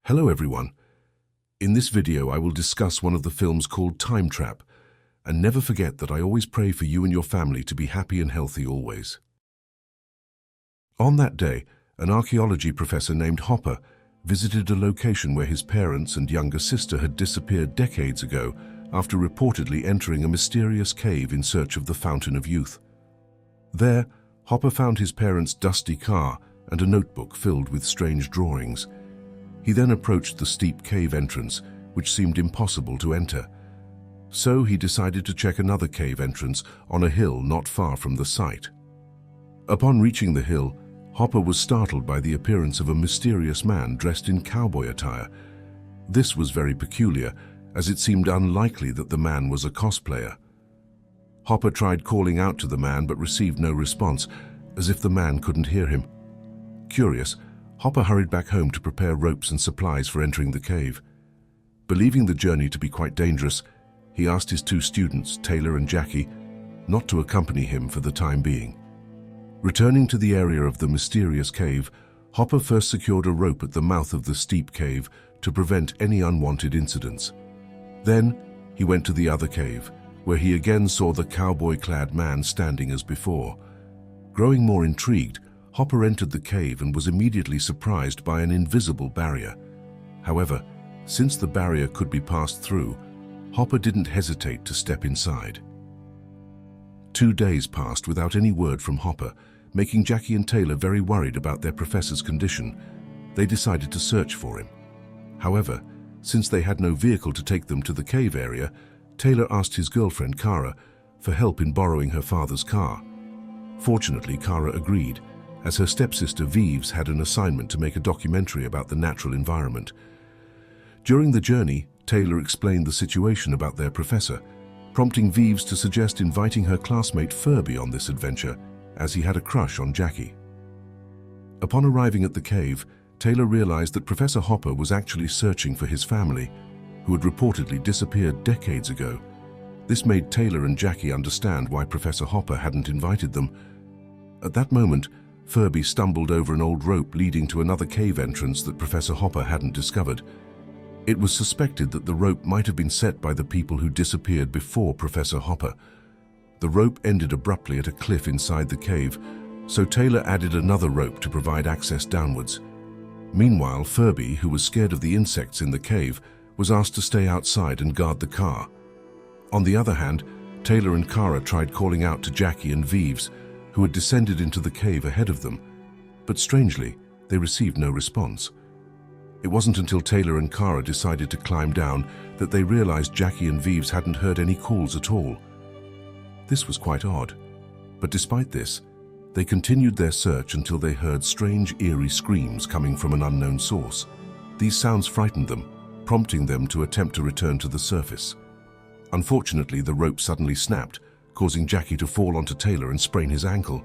Hello everyone. In this video I will discuss one of the films called Time Trap, and never forget that I always pray for you and your family to be happy and healthy always. On that day, an archaeology professor named Hopper visited a location where his parents and younger sister had disappeared decades ago after reportedly entering a mysterious cave in search of the Fountain of Youth. There, Hopper found his parents' dusty car and a notebook filled with strange drawings. He then approached the steep cave entrance, which seemed impossible to enter. So he decided to check another cave entrance on a hill not far from the site. Upon reaching the hill, Hopper was startled by the appearance of a mysterious man dressed in cowboy attire. This was very peculiar, as it seemed unlikely that the man was a cosplayer. Hopper tried calling out to the man but received no response, as if the man couldn't hear him. Curious, Hopper hurried back home to prepare ropes and supplies for entering the cave. Believing the journey to be quite dangerous, he asked his two students, Taylor and Jackie, not to accompany him for the time being. Returning to the area of the mysterious cave, Hopper first secured a rope at the mouth of the steep cave to prevent any unwanted incidents. Then, he went to the other cave, where he again saw the cowboy-clad man standing as before. Growing more intrigued, Hopper entered the cave and was immediately surprised by an invisible barrier. However, since the barrier could be passed through, Hopper didn't hesitate to step inside. 2 days passed without any word from Hopper, making Jackie and Taylor very worried about their professor's condition. They decided to search for him. However, since they had no vehicle to take them to the cave area, Taylor asked his girlfriend, Kara, for help in borrowing her father's car. Fortunately, Kara agreed, as her stepsister Vives had an assignment to make a documentary about the natural environment. During the journey, Taylor explained the situation about their professor, prompting Vives to suggest inviting her classmate Furby on this adventure, as he had a crush on Jackie. Upon arriving at the cave, Taylor realized that Professor Hopper was actually searching for his family, who had reportedly disappeared decades ago. This made Taylor and Jackie understand why Professor Hopper hadn't invited them. At that moment, Furby stumbled over an old rope leading to another cave entrance that Professor Hopper hadn't discovered. It was suspected that the rope might have been set by the people who disappeared before Professor Hopper. The rope ended abruptly at a cliff inside the cave, so Taylor added another rope to provide access downwards. Meanwhile, Furby, who was scared of the insects in the cave, was asked to stay outside and guard the car. On the other hand, Taylor and Kara tried calling out to Jackie and Vives, who had descended into the cave ahead of them, but strangely, they received no response. It wasn't until Taylor and Kara decided to climb down that they realized Jackie and Vives hadn't heard any calls at all. This was quite odd, but despite this, they continued their search until they heard strange, eerie screams coming from an unknown source. These sounds frightened them, prompting them to attempt to return to the surface. Unfortunately, the rope suddenly snapped, causing Jackie to fall onto Taylor and sprain his ankle.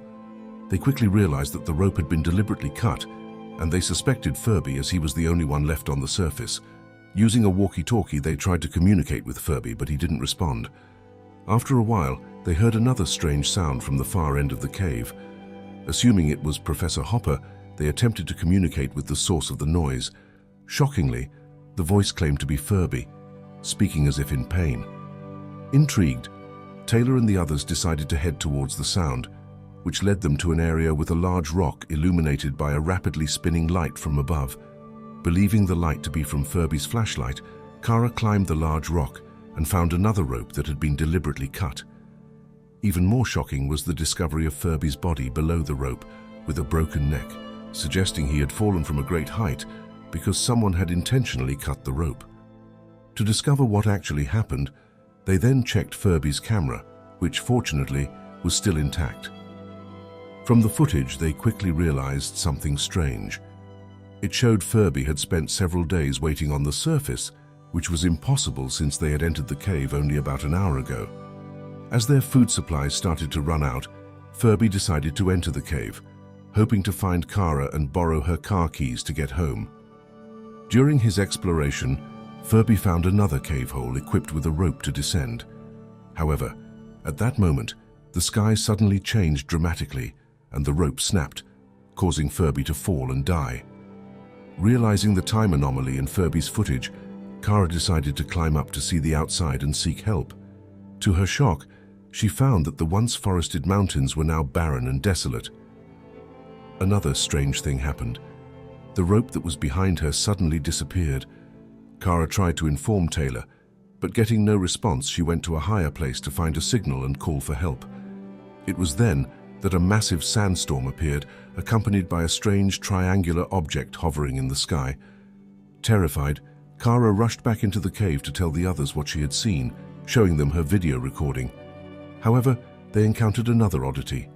They quickly realized that the rope had been deliberately cut, and they suspected Furby as he was the only one left on the surface. Using a walkie-talkie, they tried to communicate with Furby, but he didn't respond. After a while, they heard another strange sound from the far end of the cave. Assuming it was Professor Hopper, they attempted to communicate with the source of the noise. Shockingly, the voice claimed to be Furby, speaking as if in pain. Intrigued, Taylor and the others decided to head towards the sound, which led them to an area with a large rock illuminated by a rapidly spinning light from above. Believing the light to be from Furby's flashlight, Kara climbed the large rock and found another rope that had been deliberately cut. Even more shocking was the discovery of Furby's body below the rope, with a broken neck, suggesting he had fallen from a great height because someone had intentionally cut the rope. To discover what actually happened, they then checked Furby's camera, which fortunately was still intact. From the footage, they quickly realized something strange. It showed Furby had spent several days waiting on the surface, which was impossible since they had entered the cave only about an hour ago. As their food supplies started to run out, Furby decided to enter the cave, hoping to find Kara and borrow her car keys to get home. During his exploration, Furby found another cave hole equipped with a rope to descend. However, at that moment, the sky suddenly changed dramatically and the rope snapped, causing Furby to fall and die. Realizing the time anomaly in Furby's footage, Kara decided to climb up to see the outside and seek help. To her shock, she found that the once forested mountains were now barren and desolate. Another strange thing happened. The rope that was behind her suddenly disappeared. Kara tried to inform Taylor, but getting no response, she went to a higher place to find a signal and call for help. It was then that a massive sandstorm appeared, accompanied by a strange triangular object hovering in the sky. Terrified, Kara rushed back into the cave to tell the others what she had seen, showing them her video recording. However, they encountered another oddity.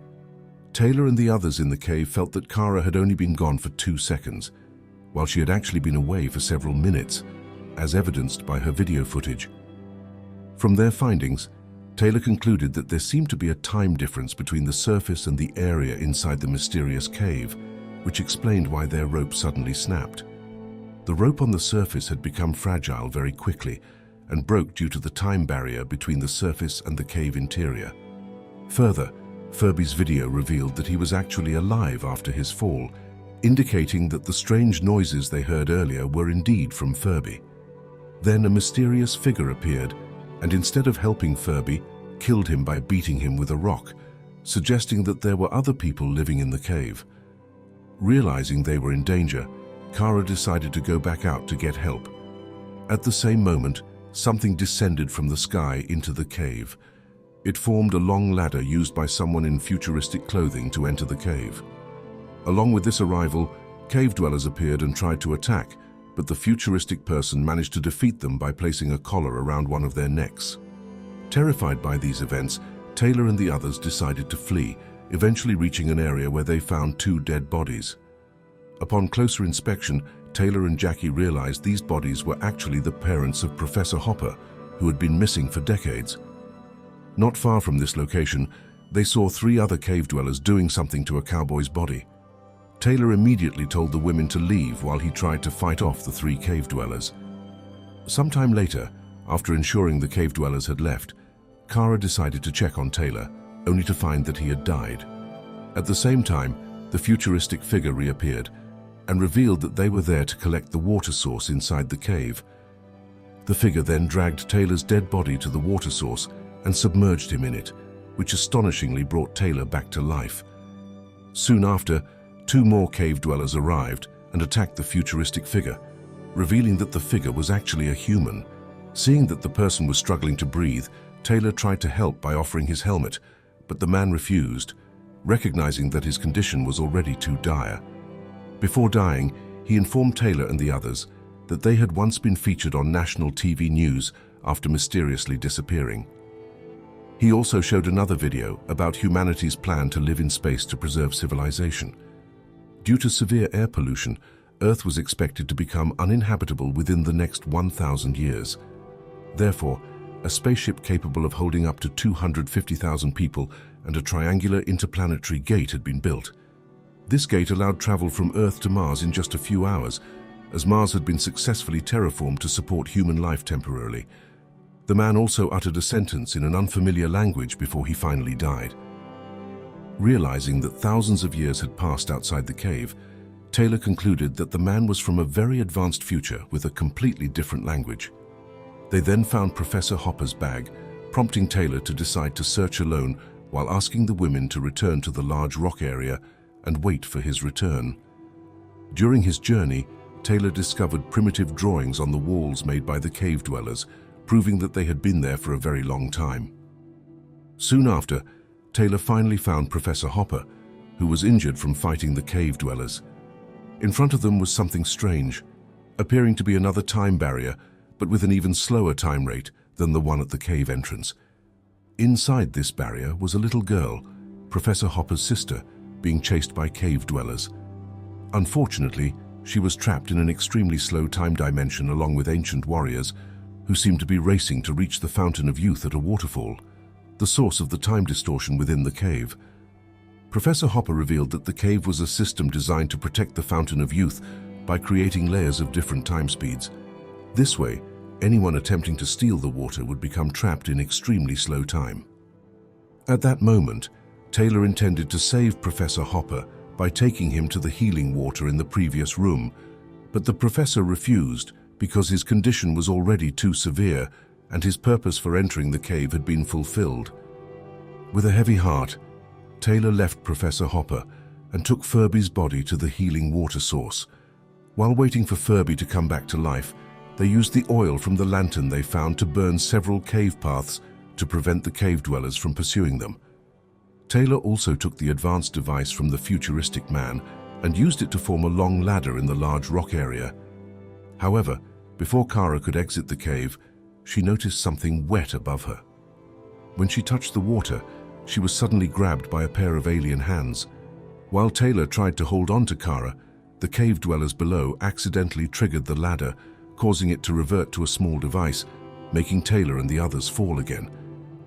Taylor and the others in the cave felt that Kara had only been gone for 2 seconds, while she had actually been away for several minutes, as evidenced by her video footage. From their findings, Taylor concluded that there seemed to be a time difference between the surface and the area inside the mysterious cave, which explained why their rope suddenly snapped. The rope on the surface had become fragile very quickly and broke due to the time barrier between the surface and the cave interior. Further, Furby's video revealed that he was actually alive after his fall, indicating that the strange noises they heard earlier were indeed from Furby. Then a mysterious figure appeared, and instead of helping Furby, killed him by beating him with a rock, suggesting that there were other people living in the cave. Realizing they were in danger, Kara decided to go back out to get help. At the same moment, something descended from the sky into the cave. It formed a long ladder used by someone in futuristic clothing to enter the cave. Along with this arrival, cave dwellers appeared and tried to attack, but the futuristic person managed to defeat them by placing a collar around one of their necks. Terrified by these events, Taylor and the others decided to flee, eventually reaching an area where they found 2 dead bodies. Upon closer inspection, Taylor and Jackie realized these bodies were actually the parents of Professor Hopper, who had been missing for decades. Not far from this location, they saw 3 other cave dwellers doing something to a cowboy's body. Taylor immediately told the women to leave while he tried to fight off the 3 cave dwellers. Sometime later, after ensuring the cave dwellers had left, Kara decided to check on Taylor, only to find that he had died. At the same time, the futuristic figure reappeared and revealed that they were there to collect the water source inside the cave. The figure then dragged Taylor's dead body to the water source and submerged him in it, which astonishingly brought Taylor back to life. Soon after, 2 more cave dwellers arrived and attacked the futuristic figure, revealing that the figure was actually a human. Seeing that the person was struggling to breathe, Taylor tried to help by offering his helmet, but the man refused, recognizing that his condition was already too dire. Before dying, he informed Taylor and the others that they had once been featured on national TV news after mysteriously disappearing. He also showed another video about humanity's plan to live in space to preserve civilization. Due to severe air pollution, Earth was expected to become uninhabitable within the next 1,000 years. Therefore, a spaceship capable of holding up to 250,000 people and a triangular interplanetary gate had been built. This gate allowed travel from Earth to Mars in just a few hours, as Mars had been successfully terraformed to support human life temporarily. The man also uttered a sentence in an unfamiliar language before he finally died. Realizing that thousands of years had passed outside the cave, Taylor concluded that the man was from a very advanced future with a completely different language. They then found Professor Hopper's bag, prompting Taylor to decide to search alone while asking the women to return to the large rock area and wait for his return. During his journey, Taylor discovered primitive drawings on the walls made by the cave dwellers, proving that they had been there for a very long time. Soon after, Taylor finally found Professor Hopper, who was injured from fighting the cave dwellers. In front of them was something strange, appearing to be another time barrier, but with an even slower time rate than the one at the cave entrance. Inside this barrier was a little girl, Professor Hopper's sister, being chased by cave dwellers. Unfortunately, she was trapped in an extremely slow time dimension along with ancient warriors who seemed to be racing to reach the Fountain of Youth at a waterfall, the source of the time distortion within the cave. Professor Hopper revealed that the cave was a system designed to protect the Fountain of Youth by creating layers of different time speeds. This way, anyone attempting to steal the water would become trapped in extremely slow time. At that moment, Taylor intended to save Professor Hopper by taking him to the healing water in the previous room, But the professor refused because his condition was already too severe and his purpose for entering the cave had been fulfilled. With a heavy heart, Taylor left Professor Hopper and took Furby's body to the healing water source. While waiting for Furby to come back to life, they used the oil from the lantern they found to burn several cave paths to prevent the cave dwellers from pursuing them. Taylor also took the advanced device from the futuristic man and used it to form a long ladder in the large rock area. However, before Kara could exit the cave, she noticed something wet above her. When she touched the water, she was suddenly grabbed by a pair of alien hands. While Taylor tried to hold on to Kara, the cave dwellers below accidentally triggered the ladder, causing it to revert to a small device, making Taylor and the others fall again.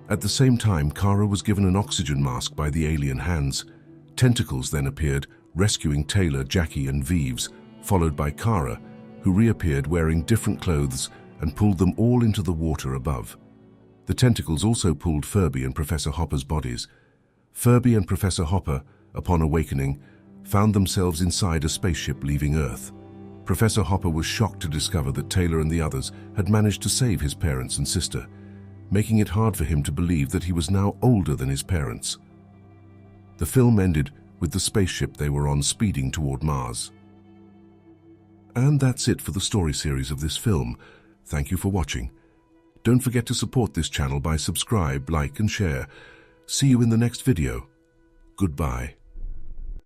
At the same time, Kara was given an oxygen mask by the alien hands. Tentacles then appeared, rescuing Taylor, Jackie, and Vives, followed by Kara, who reappeared wearing different clothes and pulled them all into the water above. The tentacles also pulled Furby and Professor Hopper's bodies. Furby and Professor Hopper, upon awakening, found themselves inside a spaceship leaving Earth. Professor Hopper was shocked to discover that Taylor and the others had managed to save his parents and sister, making it hard for him to believe that he was now older than his parents. The film ended with the spaceship they were on speeding toward Mars. And that's it for the story series of this film. Thank you for watching. Don't forget to support this channel by subscribe, like and share. See you in the next video. Goodbye.